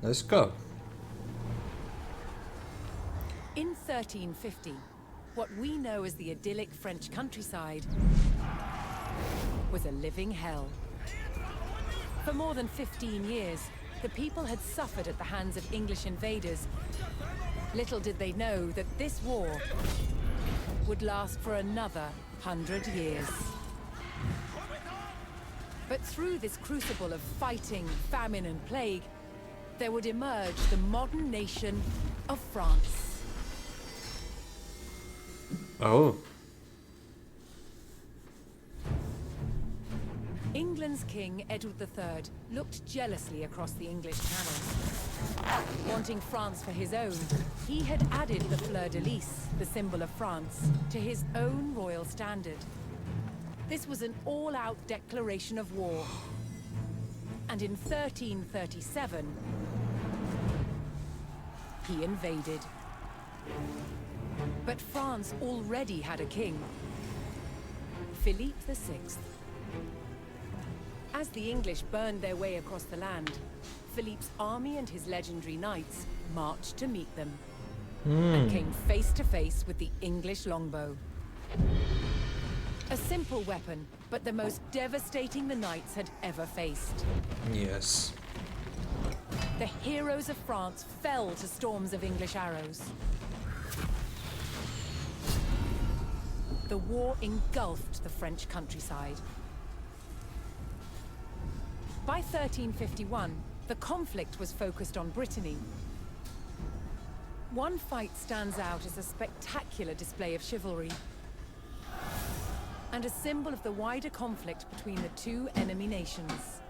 Let's go. In 1350, what we know as the idyllic French countryside was a living hell. For more than 15 years, the people had suffered at the hands of English invaders. Little did they know that this war would last for another 100 years. But through this crucible of fighting, famine, and plague, there would emerge the modern nation of France. Oh. England's King Edward III looked jealously across the English Channel. Wanting France for his own, he had added the fleur-de-lis, the symbol of France, to his own royal standard. This was an all-out declaration of war. And in 1337, he invaded. But France already had a king, Philippe VI. As the English burned their way across the land, Philippe's army and his legendary knights marched to meet them and came face to face with the English longbow. A simple weapon, but the most devastating the knights had ever faced. Yes. The heroes of France fell to storms of English arrows. The war engulfed the French countryside. By 1351, the conflict was focused on Brittany. One fight stands out as a spectacular display of chivalry, and a symbol of the wider conflict between the two enemy nations.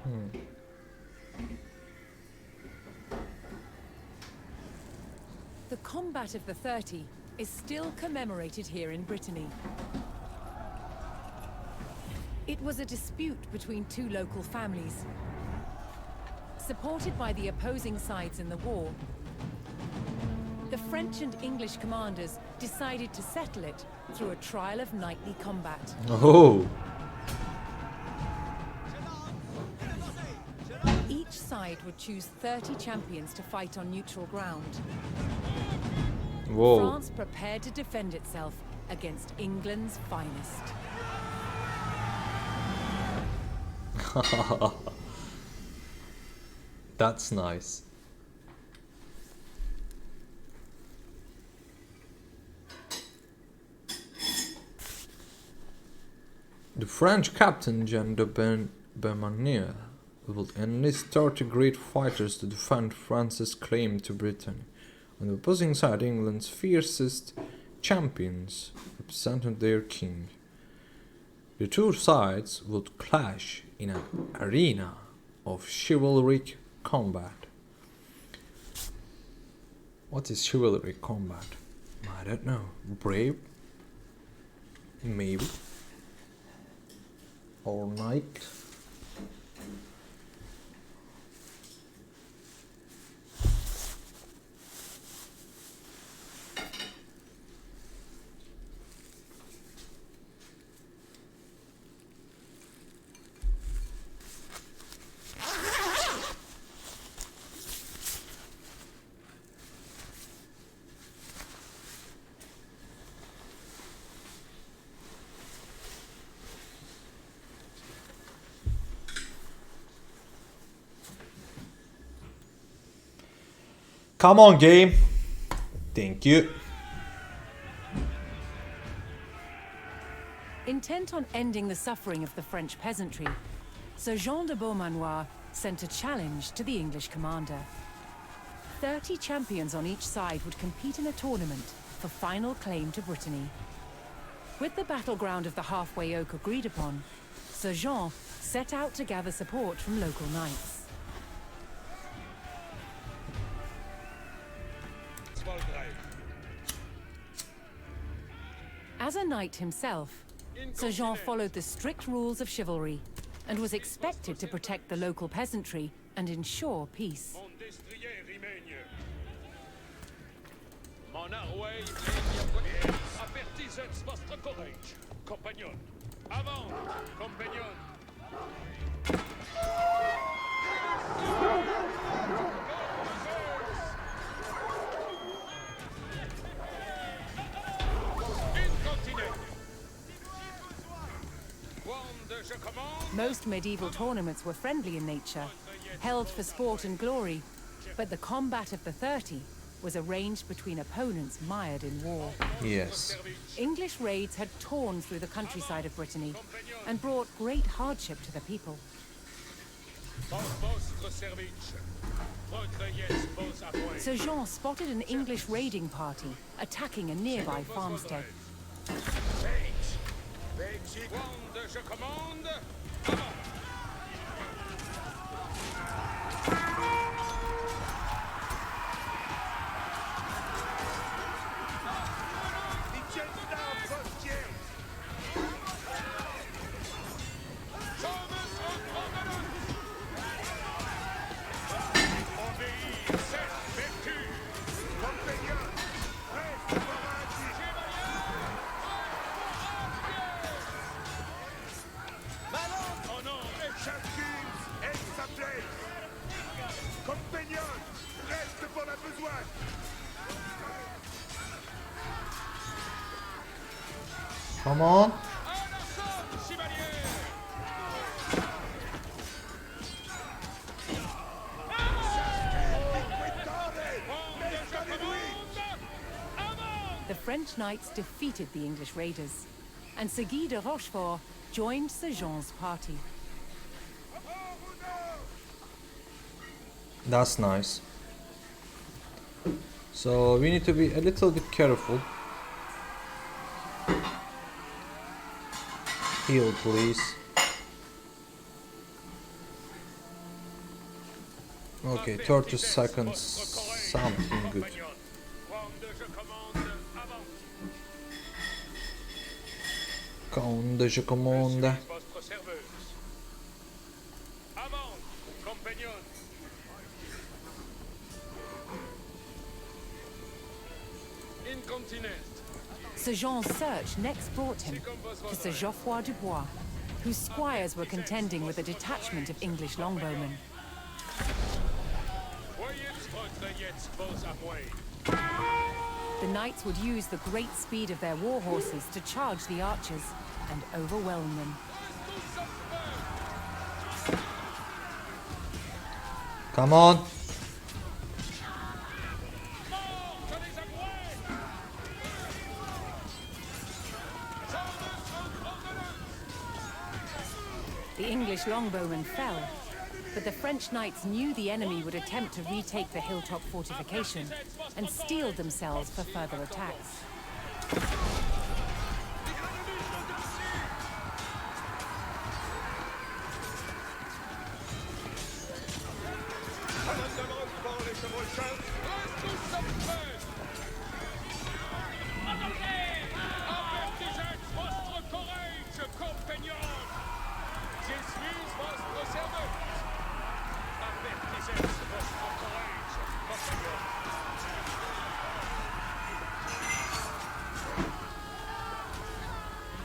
The Combat of the 30 is still commemorated here in Brittany. It was a dispute between two local families. Supported by the opposing sides in the war, the French and English commanders decided to settle it through a trial of knightly combat. Oh. Each side would choose 30 champions to fight on neutral ground. Whoa. France prepared to defend itself against England's finest. That's nice. The French captain Jean de Beaumanier would enlist 30 great fighters to defend France's claim to Britain. On the opposing side, England's fiercest champions represented their king. The two sides would clash in an arena of chivalric combat. What is chivalric combat? I don't know. Brave? Maybe. Or knight? Come on, game. Thank you. Intent on ending the suffering of the French peasantry, Sir Jean de Beaumanoir sent a challenge to the English commander. 30 champions on each side would compete in a tournament for final claim to Brittany. With the battleground of the Halfway Oak agreed upon, Sir Jean set out to gather support from local knights. As a knight himself, Sir Jean followed the strict rules of chivalry and was expected to protect the local peasantry and ensure peace. Most medieval tournaments were friendly in nature, held for sport and glory, but the combat of the 30 was arranged between opponents mired in war. Yes. English raids had torn through the countryside of Brittany and brought great hardship to the people. Sir Jean spotted an English raiding party attacking a nearby farmstead. Come on. The French knights defeated the English raiders, and Sir Guy de Rochefort joined Sir Jean's party. That's nice. So we need to be a little bit careful. Heal, please. Okay, 30 seconds. Something good. Conde, je commande. Sir Jean's search next brought him to Sir Geoffroy du Bois, whose squires were contending with a detachment of English longbowmen. The knights would use the great speed of their war horses to charge the archers and overwhelm them. Come on. The English longbowmen fell, but the French knights knew the enemy would attempt to retake the hilltop fortification and steeled themselves for further attacks.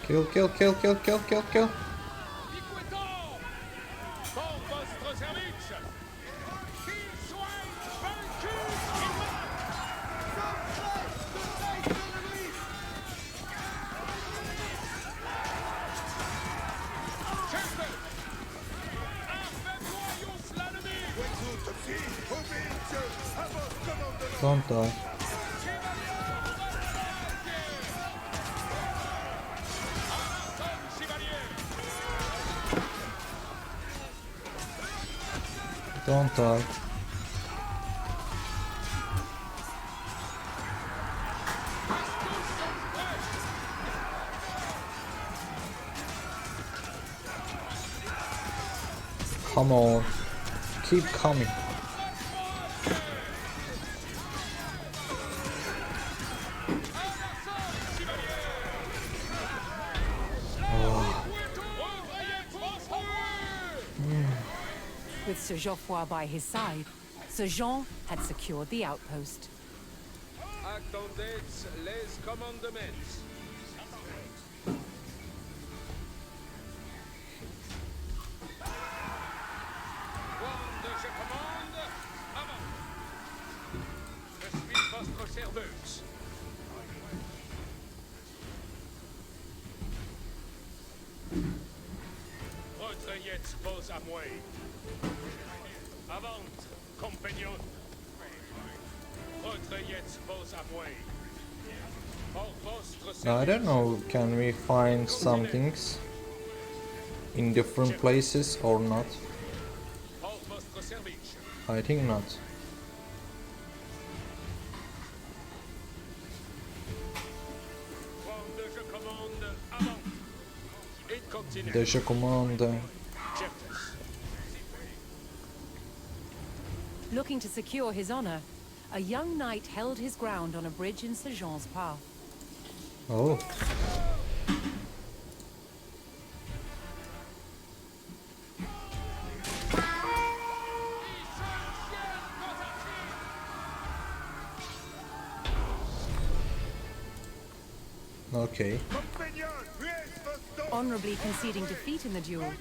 Kill, kill, kill, kill, kill, kill, kill. Don't die. Don't die. Come on. Keep coming. With Sir Geoffroy by his side, Sir Jean had secured the outpost. Attendez les commandements. Je commande, avant. Je suis votre serveuse. Retrayez Voyez vos amouets. Avant, compagnons. Retrayez vos amouets. Pour votre Now, I don't service. know, can we find some things in different places or not? Pour votre service. I think not. Quand je commande, avant. Et continue. Déjà commande. Certes. Looking to secure his honor, a young knight held his ground on a bridge in Sir Jean's path. Oh. Okay. Honorably conceding defeat in the duel,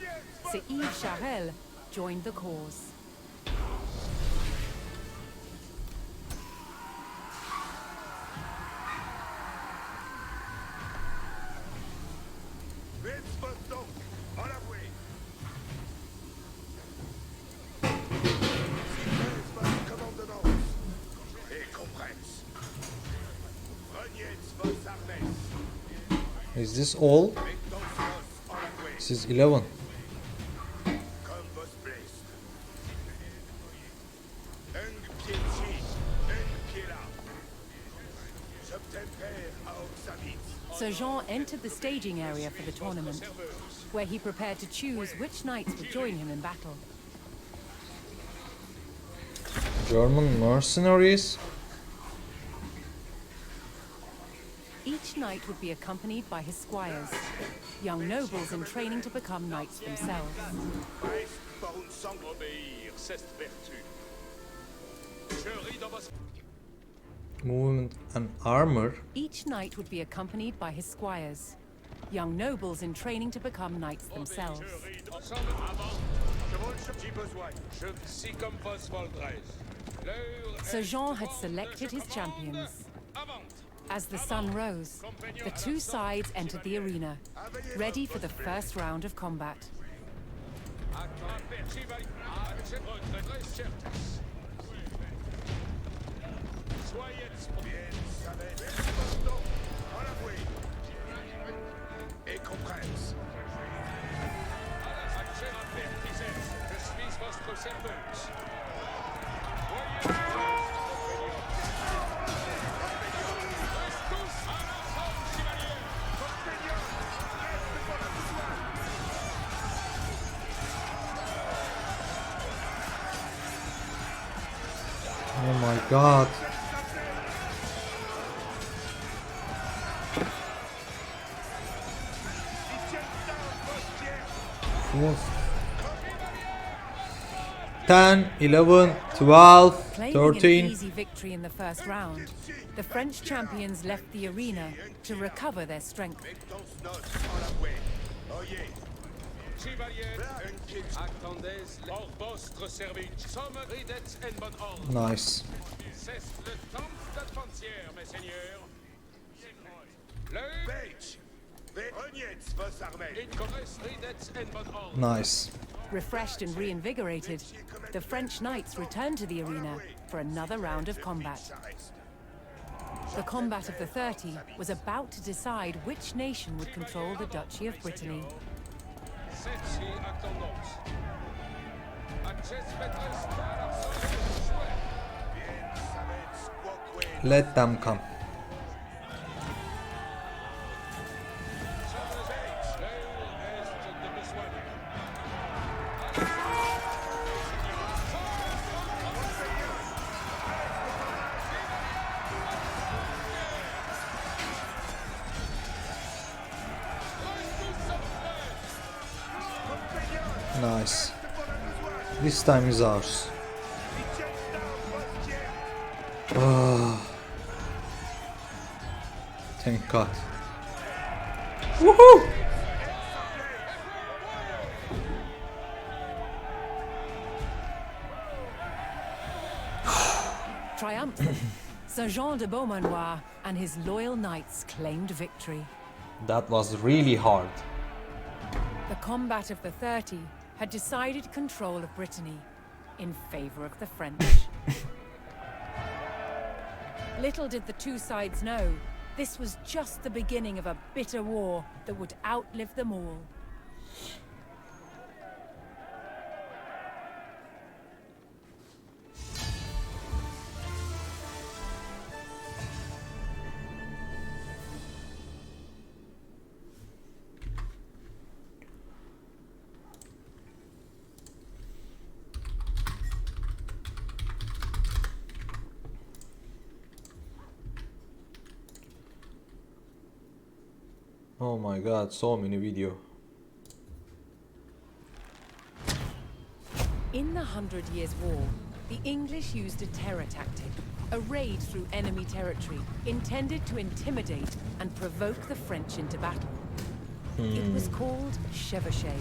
Sir Yves Charel joined the cause. Is this all? This is 11. Sir Jean entered the staging area for the tournament, where he prepared to choose which knights would join him in battle. German mercenaries. Each knight would be accompanied by his squires, young nobles in training to become knights themselves. Obéir, c'est vertu. Je ris dans vos... Movement and armor. Each knight would be accompanied by his squires, young nobles in training to become knights themselves. Je ris ensemble avant. Je vole ce petit besoin. Je si comme vos voldrez. L'heure Sir est Jean had grande. selected Je his commande. champions. Avant. As the sun rose, the two sides entered the arena, ready for the first round of combat. Oh my god. Oof. 10, 11, 12, Claiming an 13. easy victory in the first round, the French champions left the arena to recover their strength. Attendez, pour votre service. Somme ridets en bon ordre. Nice. C'est le temps de la frontière, mes seigneurs. Le Beach. Il commence ridets en bon ordre. Nice. Refreshed and reinvigorated, the French knights returned to the arena for another round of combat. The combat of the 30 was about to decide which nation would control the Duchy of Brittany. Ceci attendons. Access maîtresse par Let them come. Nice. This time is ours. Ah. Thank God. Woohoo! Triumphant, Sir Jean de Beaumanoir and his loyal knights claimed victory. That was really hard. The combat of the 30 had decided control of Brittany in favor of the French. Little did the two sides know, this was just the beginning of a bitter war that would outlive them all. Oh my god, so many video. In the 100 Years' War, the English used a terror tactic, a raid through enemy territory, intended to intimidate and provoke the French into battle. It was called chevauchée.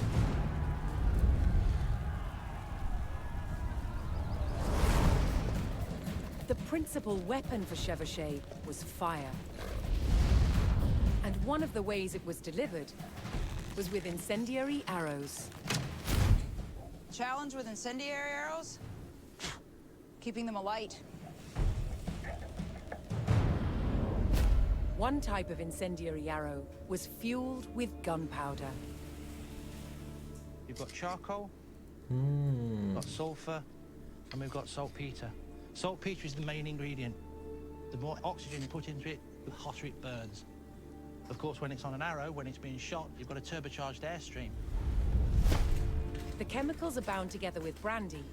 The principal weapon for chevauchée was fire. And one of the ways it was delivered was with incendiary arrows. Challenge with incendiary arrows? Keeping them alight. One type of incendiary arrow was fueled with gunpowder. You've got charcoal, we've got sulfur, and we've got saltpeter. Saltpeter is the main ingredient. The more oxygen you put into it, the hotter it burns. Of course, when it's on an arrow, when it's being shot, you've got a turbocharged airstream. The chemicals are bound together with brandy,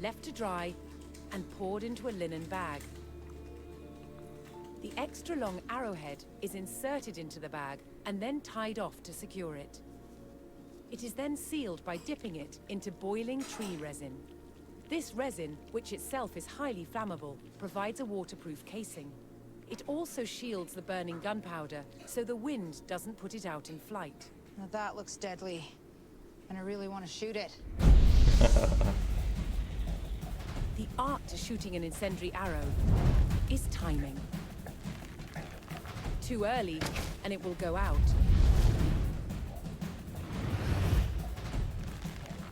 left to dry, and poured into a linen bag. The extra long arrowhead is inserted into the bag and then tied off to secure it. It is then sealed by dipping it into boiling tree resin. This resin, which itself is highly flammable, provides a waterproof casing. It also shields the burning gunpowder, so the wind doesn't put it out in flight. Now that looks deadly, and I really want to shoot it. The art to shooting an incendiary arrow is timing. Too early, and it will go out.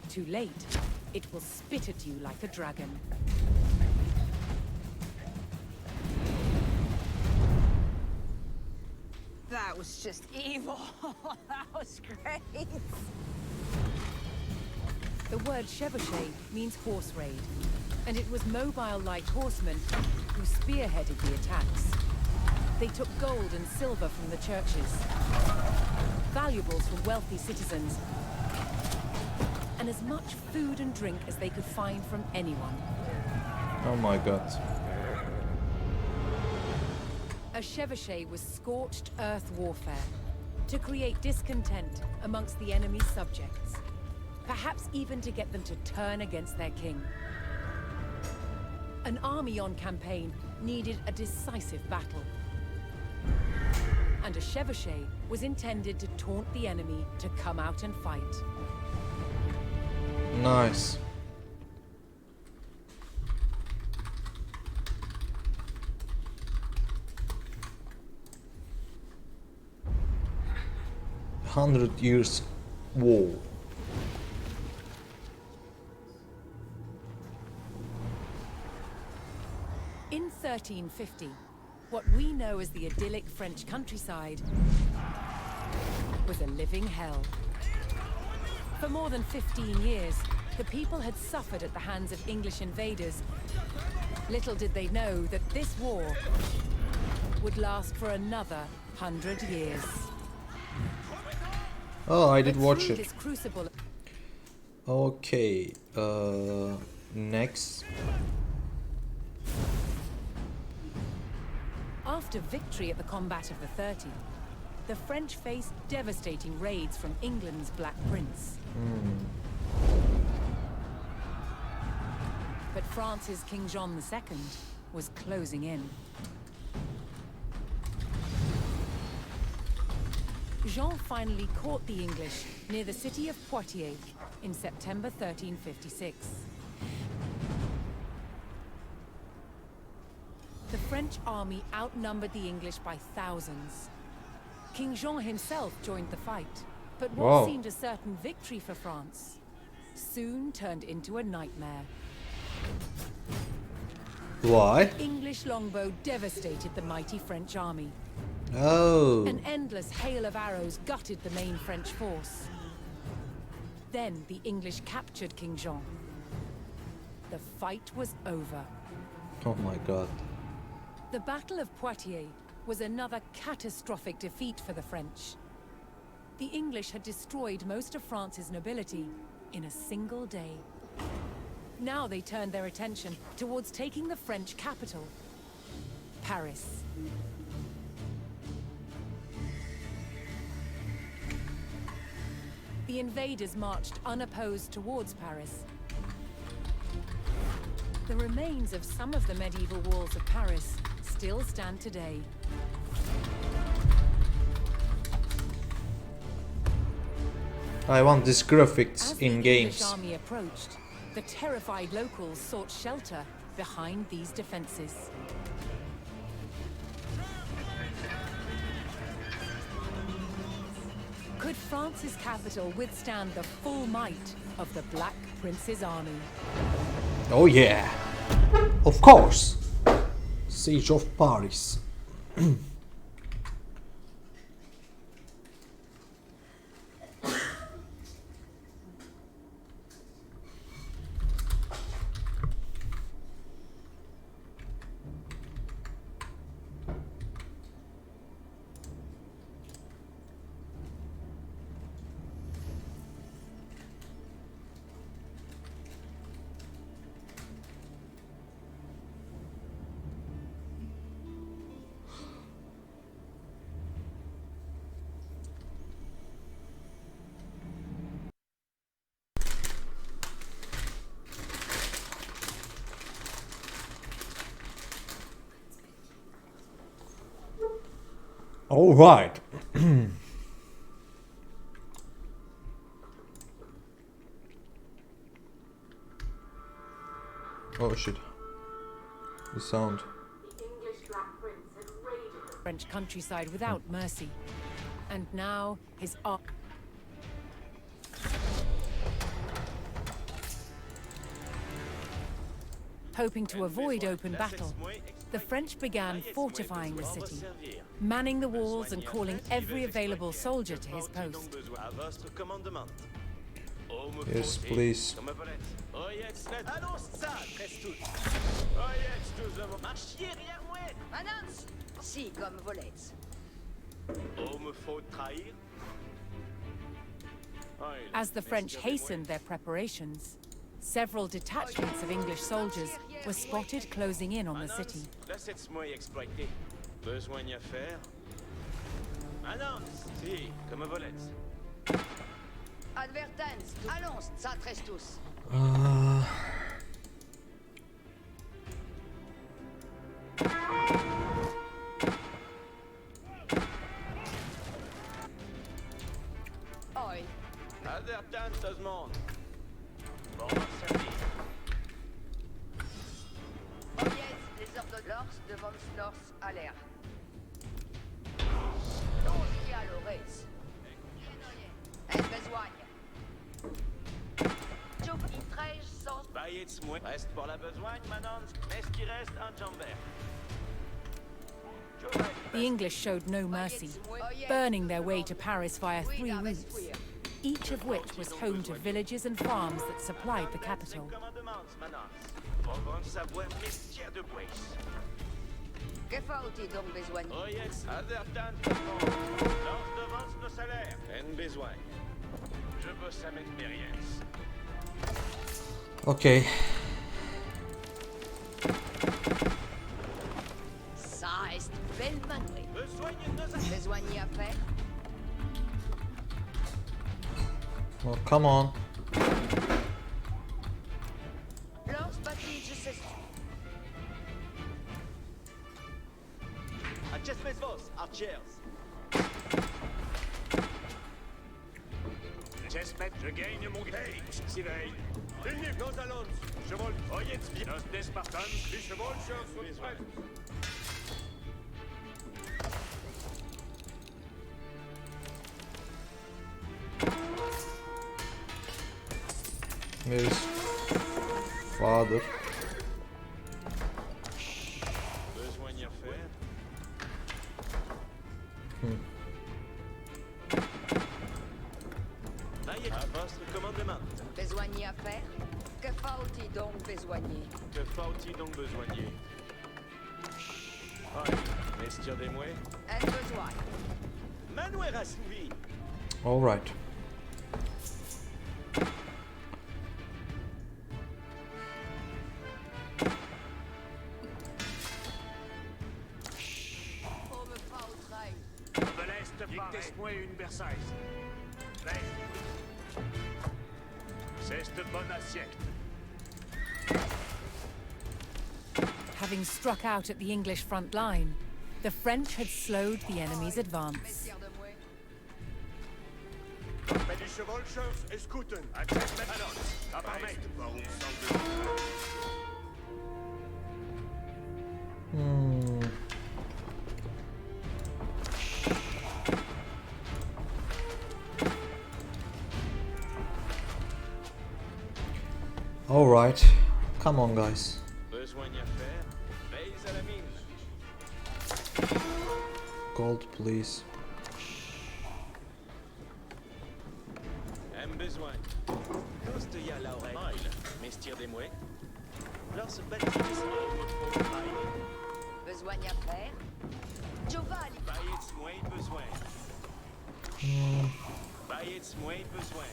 Too late, it will spit at you like a dragon. That was just evil. That was great. The word chevauchée means horse raid, and it was mobile light horsemen who spearheaded the attacks. They took gold and silver from the churches, valuables from wealthy citizens, and as much food and drink as they could find from anyone. Oh my god. A chevauchée was scorched earth warfare to create discontent amongst the enemy's subjects, perhaps even to get them to turn against their king. An army on campaign needed a decisive battle, and a chevauchée was intended to taunt the enemy to come out and fight. Nice. 100 Years War. In 1350, what we know as the idyllic French countryside was a living hell. For more than 15 years, the people had suffered at the hands of English invaders. Little did they know that this war would last for another 100 years. Oh, I did But watch through it. this crucible, Okay, next. after victory at the combat of the 30, the French faced devastating raids from England's Black Prince. But France's King John II was closing in. Jean finally caught the English near the city of Poitiers in September 1356. The French army outnumbered the English by thousands. King Jean himself joined the fight, but what Wow. seemed a certain victory for France soon turned into a nightmare. Why? English longbow devastated the mighty French army. Oh. An endless hail of arrows gutted the main French force. Then the English captured King Jean. The fight was over. Oh my god. The Battle of Poitiers was another catastrophic defeat for the French. The English had destroyed most of France's nobility in a single day. Now they turned their attention towards taking the French capital, Paris. The invaders marched unopposed towards Paris. The remains of some of the medieval walls of Paris still stand today. I want these graphics As the in English games. army approached, the terrified locals sought shelter behind these defenses. Could France's capital withstand the full might of the Black Prince's army? Oh yeah. Of course. Siege of Paris. All right. Oh shit. The sound. French countryside without mercy. And now his hoping to avoid open battle, the French began fortifying the city, manning the walls and calling every available soldier to his post. Yes, please. Announce! Si, comme volets. As the French hastened their preparations, several detachments of English soldiers were spotted closing in on the city. Laissez-moi exploiter. Besoin d'y faire. Annonce! Si, comme volets. Advertence! Allons, satres tous. Oi. Advertance, tout le monde. Bon, servi. Oh yes, les ordres de l'Ors de Von Slors à l'air. Qui a l'oreille? Elle besoigne. Joe, il trège sans... Baillez-moi. Reste pour la besogne, Manon. Est-ce qu'il reste un jambert? The English showed no mercy, burning their way to Paris via 3 routes, each of which was home to villages and farms that supplied the capital. Que faut-il donc besoin? Oh yes, advertance, tout le monde. Lance devance le salaire. En besoin. Je bosse à l'expérience. Okay. Ça est belle manouée. Besoigné à faire? Well, come on. Lors battu, je sais. Acest mes vos, archers. J'espère je gagne mon hey, Sivey. Une nos allons, cheval, voyez bien. Nos des Spartans, les chevaux sur les prêts. Here's father. Besoin d'y refaire. À votre commandement. Besoigner à faire? Que faut-il donc besoigner? Que faut-il donc besoigner? Ouais, messieurs des mouets. Un besoin. Manouer assouvi. All right. Pour me pas au train. De l'Est, dictez-moi une bersaise. C'est cette bonne assiette. Having struck out at the English front line, the French had slowed the enemy's advance. Messieurs de Mouet. Mais die Chevalchers escouten. Accept Metallons. Apparemment. Warum semble All right. Come on, guys. besoin d'y refaire. Veille à la mine. Gold, please. Aime besoin. Coste y a l'oreille. Messieurs des mouets. Lors se bâtit votre train. Besoigner à faire? Giovanni. Baillez moins besoin. Baillez moins besoin.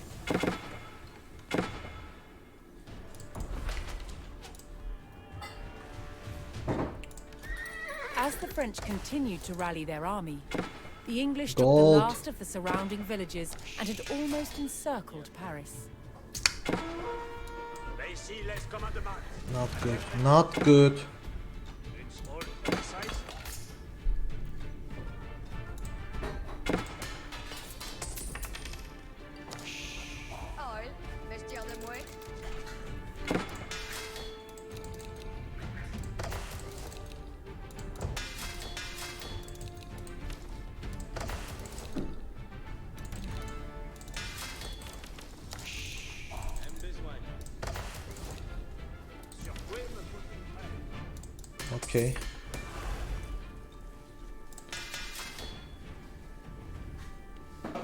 As the French continued to rally their army, the English took Gold. the last of the surrounding villages and had almost encircled Paris. Ici les commandements. Not good. Not good. Une small bersaise. Oil. Messieurs de Mouet. Aime besoin. Sur quoi me faut-il? Okay.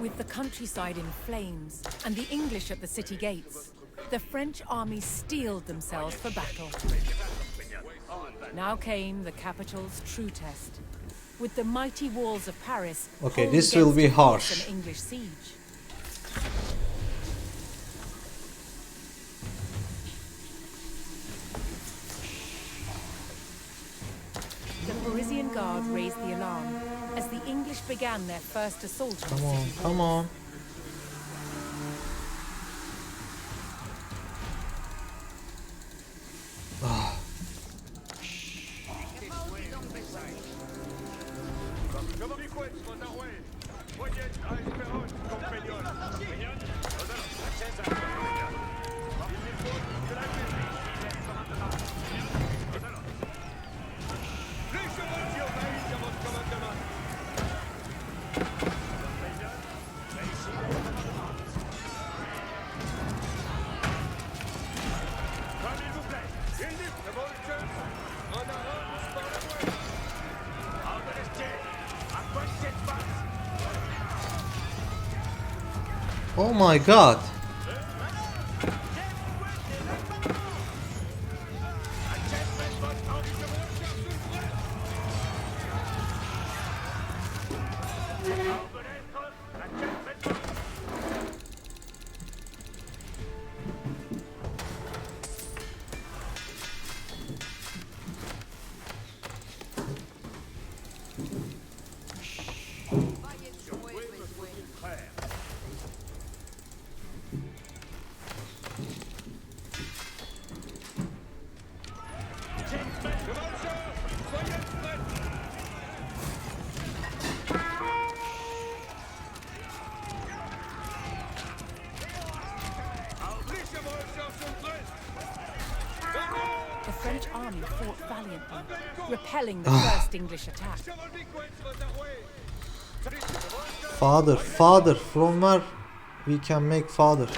With the countryside in flames and the English at the city gates, the French army steeled themselves for battle. Now came the capital's true test. With the mighty walls of Paris, Okay, hold this will against be a harsh. fierce and English siege. The Parisian guard raised the alarm as the English began their first assault on Come the on, city come walls. on. Oh my god. The French army fought valiantly, repelling the first English attack. Father, father, from where we can make father?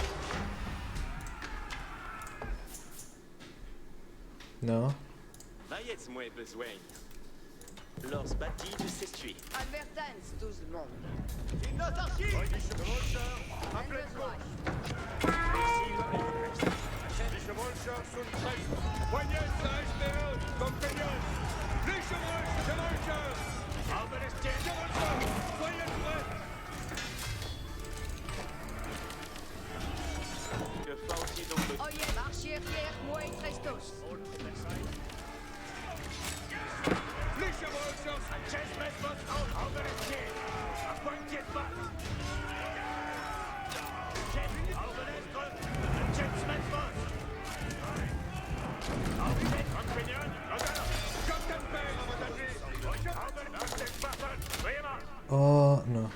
No. Vaiez-moi besoin. Lors bâti de s'essuie. Advertance, tout le monde. Une autarcie! Un besoin. Die Gewolscher sunt fest. Poignets à Espérance, compagnons. Les Gewolscher! Aber es steht Gewolscher! Soyez prêts! Que faut-il donc de... Oye, marchier hier, moi et Trestos. Les Gewolscher! Chess met votre haut! Aber es steht! À pointier de batte! Aber es steht! Chess met votre! No.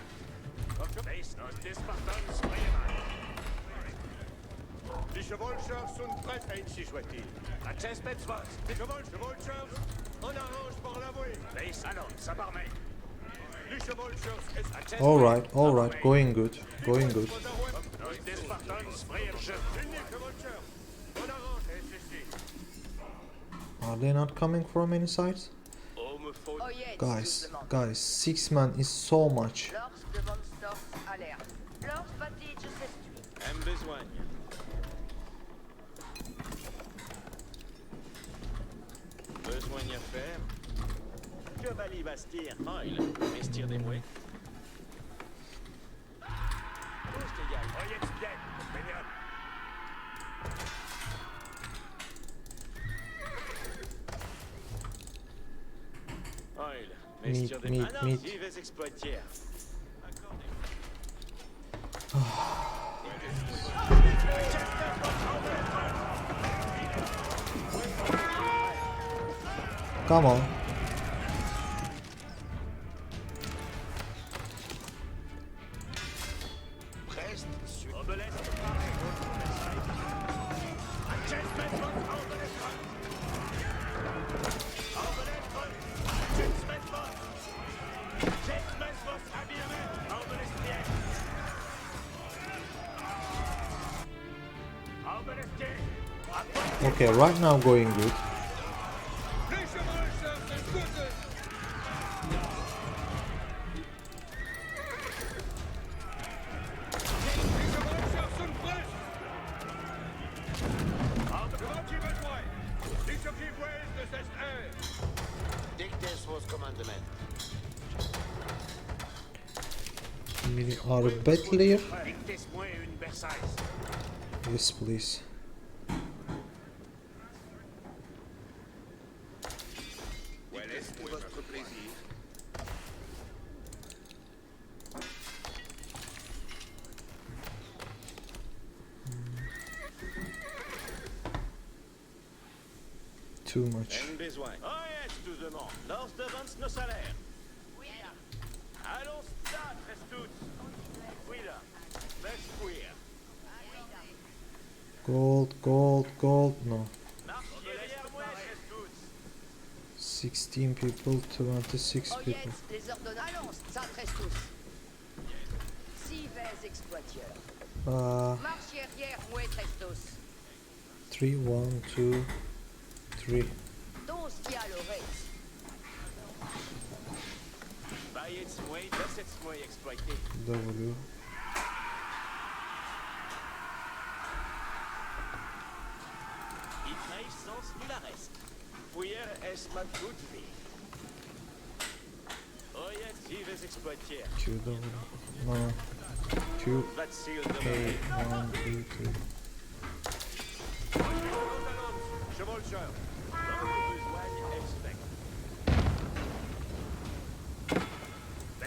Die Gewolscher sunt prêts, ainsi soit-il. À Chespet's was. Die Gewolscher, on arrange pour l'avouer. Les salons, ça barmait. Die Gewolscher est à Chespet's. Alright, going good. Des Spartans, frère, je. Unis Gewolscher. On arrange, et ceci. Are they not coming from any sides? Oh, me faut. Oye, Guys, 6 man is so much. Lors de von Storch, alerte. Lors bâti de s'essuie. Un besoin. Besoin à faire. Que Bali Bastir, Oil, investir des mouets. Où je te gagne? Oh, jetzt bien, compagnon. Oil, investir des mouets. Ah non, j'y vais exploiter. Come on. Prest sur Obelest préparé. Chestmet votre Obelest. Obelest. Chestmet votre. Chestmet votre habillement. Obelest bien. Obelest bien. Okay, right now going good. We are battler. Dictez-moi une Versailles. Yes, please. Quel est votre plaisir? Too much. Un besoin. Oh, yes, tout demande. Lors devance nos salaires. Oui, là. Allons, ça, Trestout. Oui, là. Laisse fuir. Gold. No. Marche derrière moi, Trestout. 16 people, 26 Oye, people. les ordonnances. Allons, ça Trestos. Si vais exploitieurs. Marchier hier, moi et Trestos. 3, 1, 2, 3. Dos dialorex. Baillez-moi, laissez-moi exploiter. W. Il traîne sans nul arrest. Fouiller est ma toute vie. Oh, yes, j'y vais exploiter. Q, W. No. Q, Va te seal A, de 1, 2, 3. Chevolcheur. Besoin expect.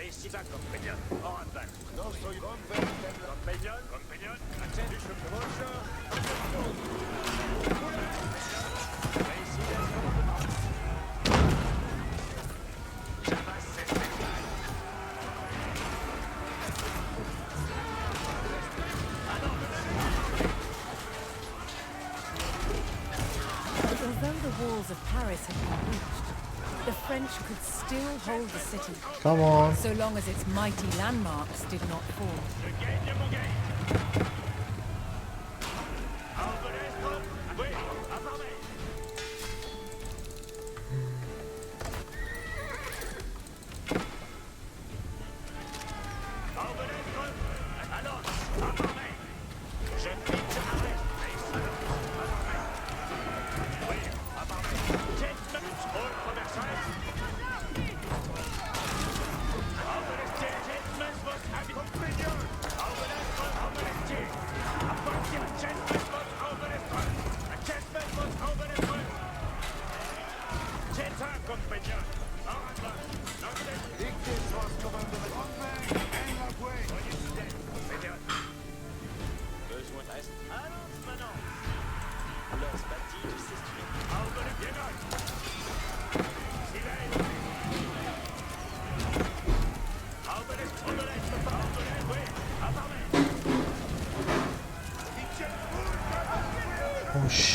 Ici-bas, compagnon. En attaque. Non, soy compagnon. Attends, chevolcheur. Although the walls of Paris had been breached, the French could still hold the city, Come on. so long as its mighty landmarks did not fall.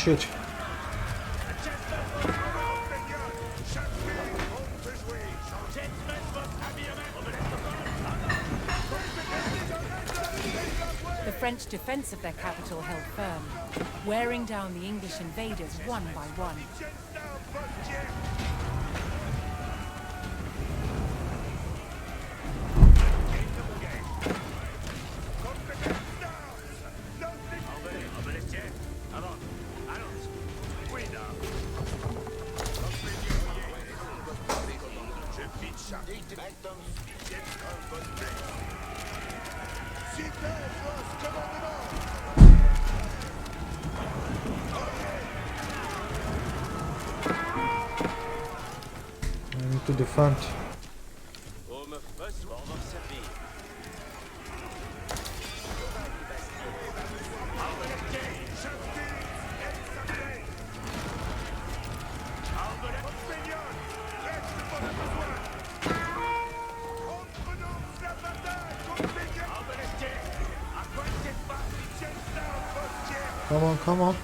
shit. The French defense of their capital held firm, wearing down the English invaders one by one. I need to defend. Come on, come on.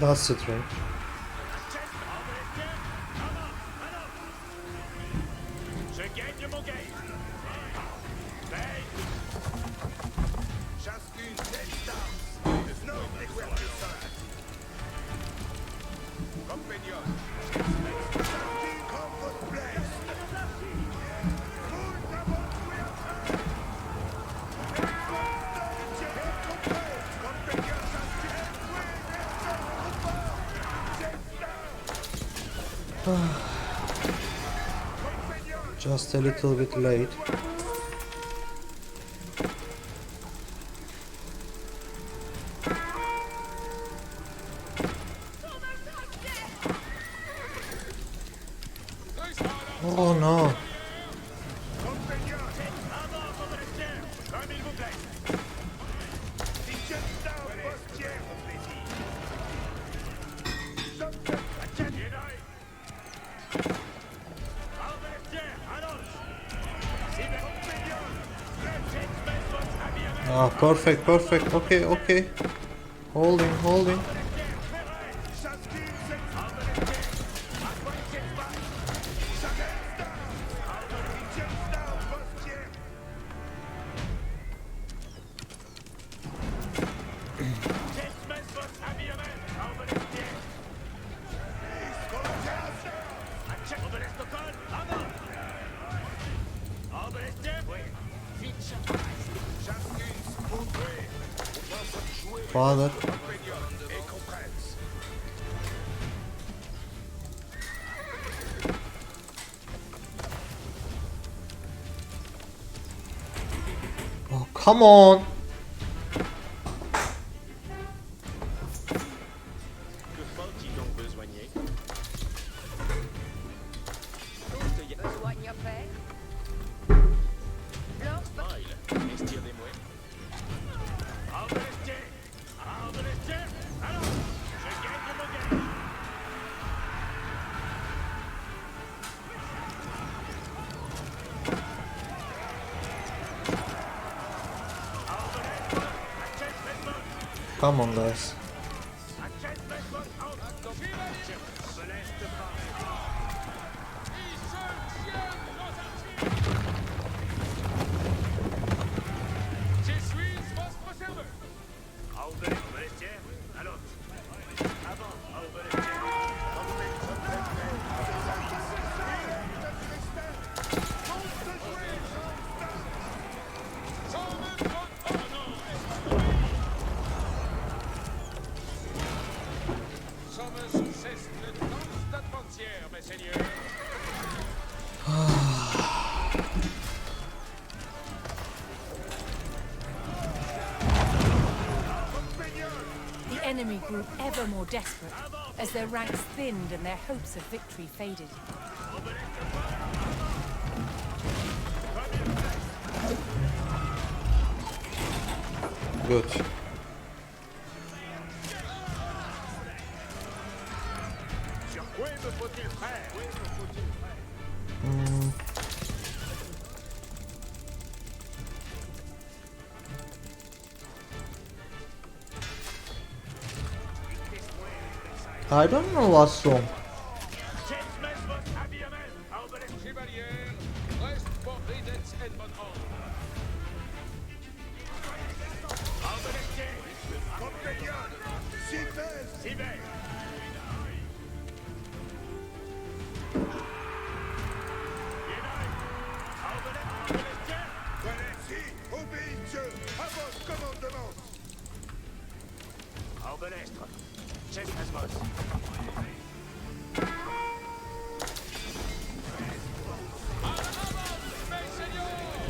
That's it, right? Just a little bit late. Oh no. Ah, perfect, perfect. Okay, okay. Holding, holding. Father. Oh, come on. Come on, guys. The enemy grew ever more desperate as their ranks thinned and their hopes of victory faded. Good. Oui, me faut-il faire? Oui, me faut-il faire? I don't know what song.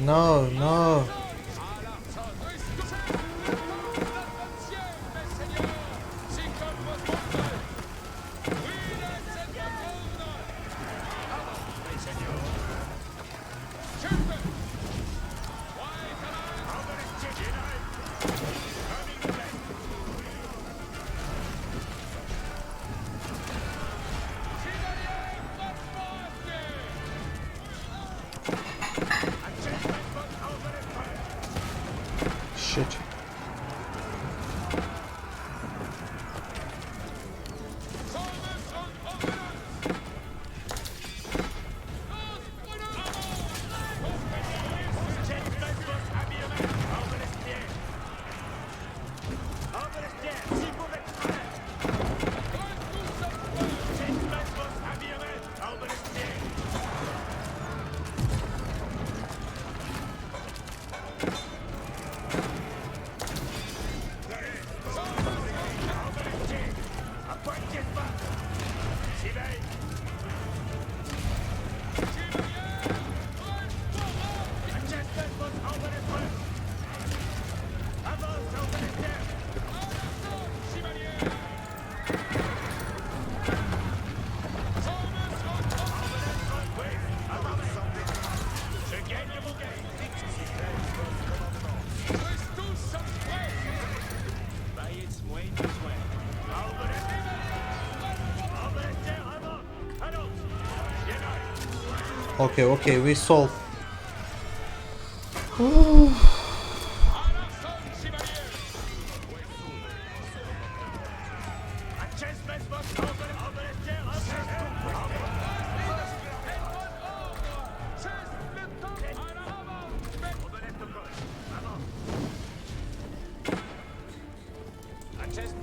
No, no. Shit. Okay, okay, we solved.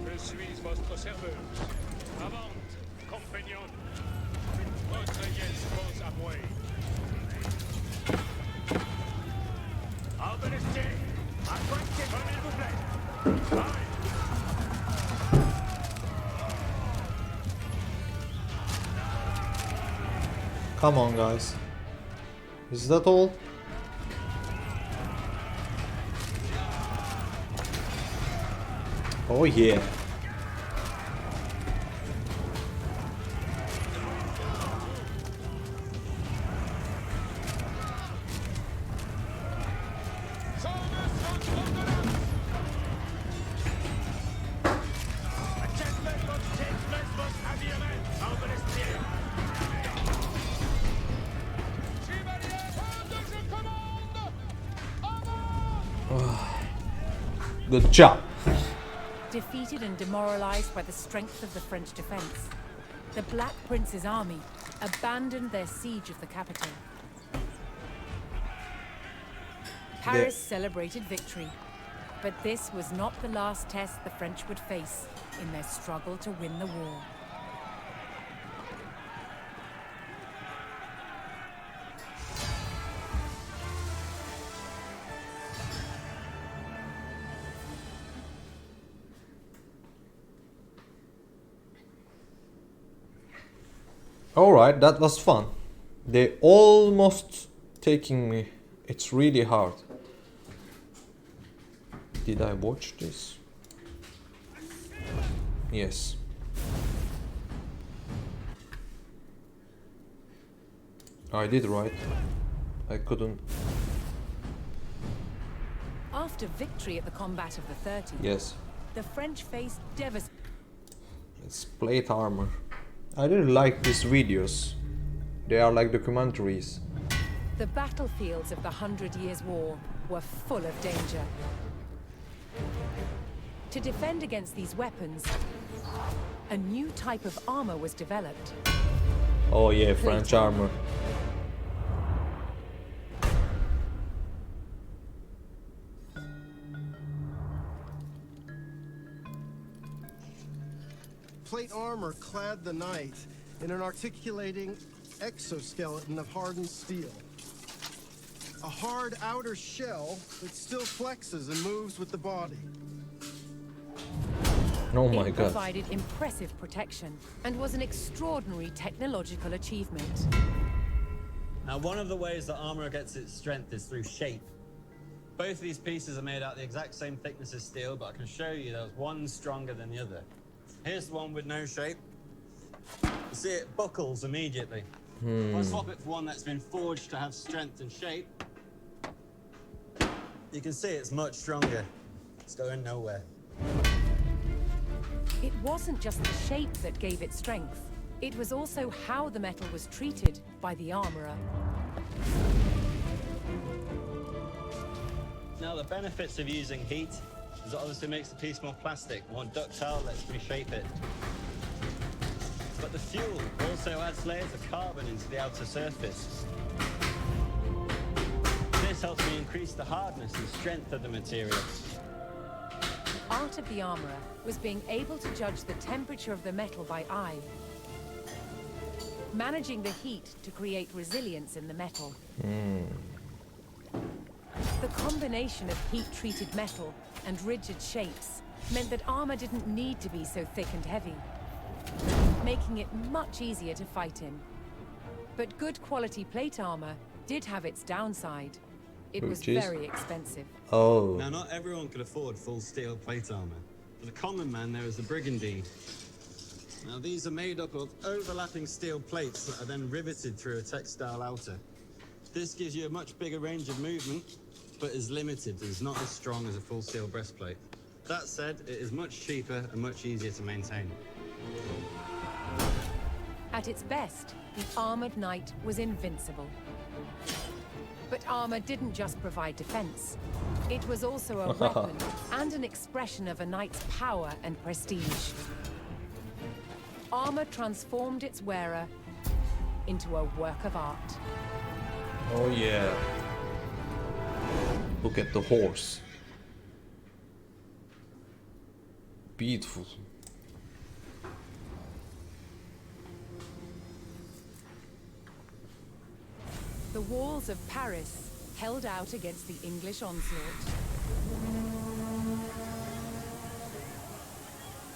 Je suis votre serveur. Avant, compagnon. Votre yes pose à moi. Organisez. Approchez, s'il vous plaît. Come on, guys. Is that all? Oh yeah. Good job. Defeated and demoralized by the strength of the French defense, the Black Prince's army abandoned their siege of the capital. Paris celebrated victory, but this was not the last test the French would face in their struggle to win the war. Alright, that was fun. They almost taking me. It's really hard. Did I watch this? Yes. I did right. I couldn't. After victory at the combat of the 30s, Yes. the French faced devastating. It's plate armor. I really like these videos. They are like documentaries. The battlefields of the 100 Years' War were full of danger. To defend against these weapons, a new type of armor was developed. Oh yeah, French armor. Plate armor clad the knight in an articulating exoskeleton of hardened steel. A hard outer shell that still flexes and moves with the body. Oh my It god. provided impressive protection and was an extraordinary technological achievement. Now, one of the ways that armor gets its strength is through shape. Both of these pieces are made out the exact same thickness as steel, but I can show you there's one stronger than the other. Here's the one with no shape. You see it buckles immediately. If I swap it for one that's been forged to have strength and shape, you can see it's much stronger. It's going nowhere. It wasn't just the shape that gave it strength. It was also how the metal was treated by the armorer. Now, the benefits of using heat is it obviously makes the piece more plastic, more ductile, lets reshape it. But the fuel also adds layers of carbon into the outer surface. This helps me increase the hardness and strength of the material. Art of the armorer was being able to judge the temperature of the metal by eye, managing the heat to create resilience in the metal. The combination of heat-treated metal and rigid shapes meant that armor didn't need to be so thick and heavy, making it much easier to fight in. But good quality plate armor did have its downside. It was Which is? very expensive. Oh. Now, not everyone could afford full steel plate armor. For the common man, there is the Brigandine. Now, these are made up of overlapping steel plates that are then riveted through a textile outer. This gives you a much bigger range of movement, but is limited and is not as strong as a full steel breastplate. That said, it is much cheaper and much easier to maintain. At its best, the armored knight was invincible. But armor didn't just provide defense. It was also a weapon and an expression of a knight's power and prestige. Armor transformed its wearer into a work of art. Oh yeah. Look at the horse. Beautiful. The walls of Paris held out against the English onslaught.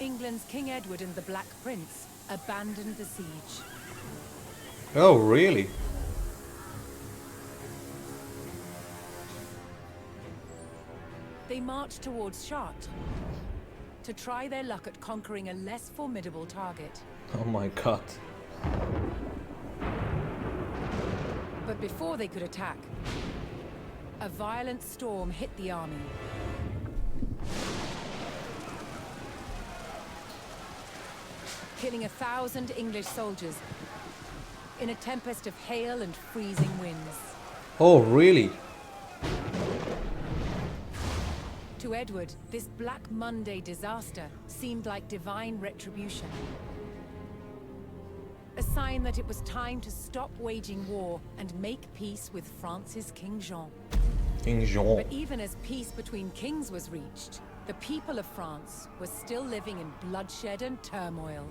England's King Edward and the Black Prince abandoned the siege. Oh really? They marched towards Chartres to try their luck at conquering a less formidable target. Oh my god. But before they could attack, a violent storm hit the army. Killing 1,000 English soldiers in a tempest of hail and freezing winds. Oh really? To Edward, this Black Monday disaster seemed like divine retribution. A sign that it was time to stop waging war and make peace with France's King Jean. King Jean. But even as peace between kings was reached, the people of France were still living in bloodshed and turmoil.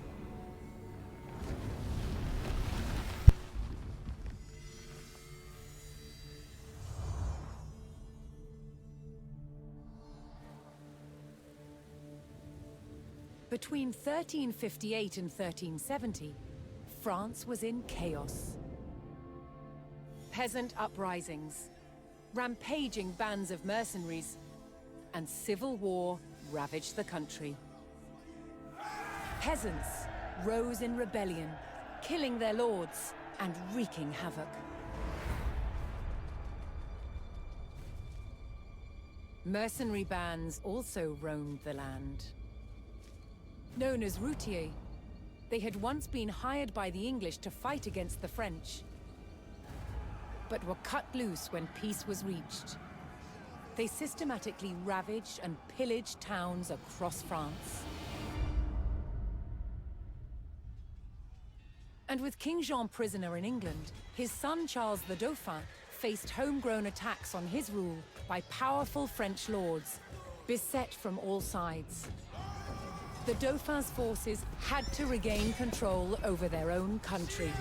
Between 1358 and 1370, France was in chaos. Peasant uprisings, rampaging bands of mercenaries, and civil war ravaged the country. Peasants rose in rebellion, killing their lords and wreaking havoc. Mercenary bands also roamed the land. Known as routiers, They had once been hired by the English to fight against the French, but were cut loose when peace was reached. They systematically ravaged and pillaged towns across France. And with King Jean prisoner in England, his son Charles the Dauphin faced homegrown attacks on his rule by powerful French lords, beset from all sides. The Dauphin's forces had to regain control over their own country.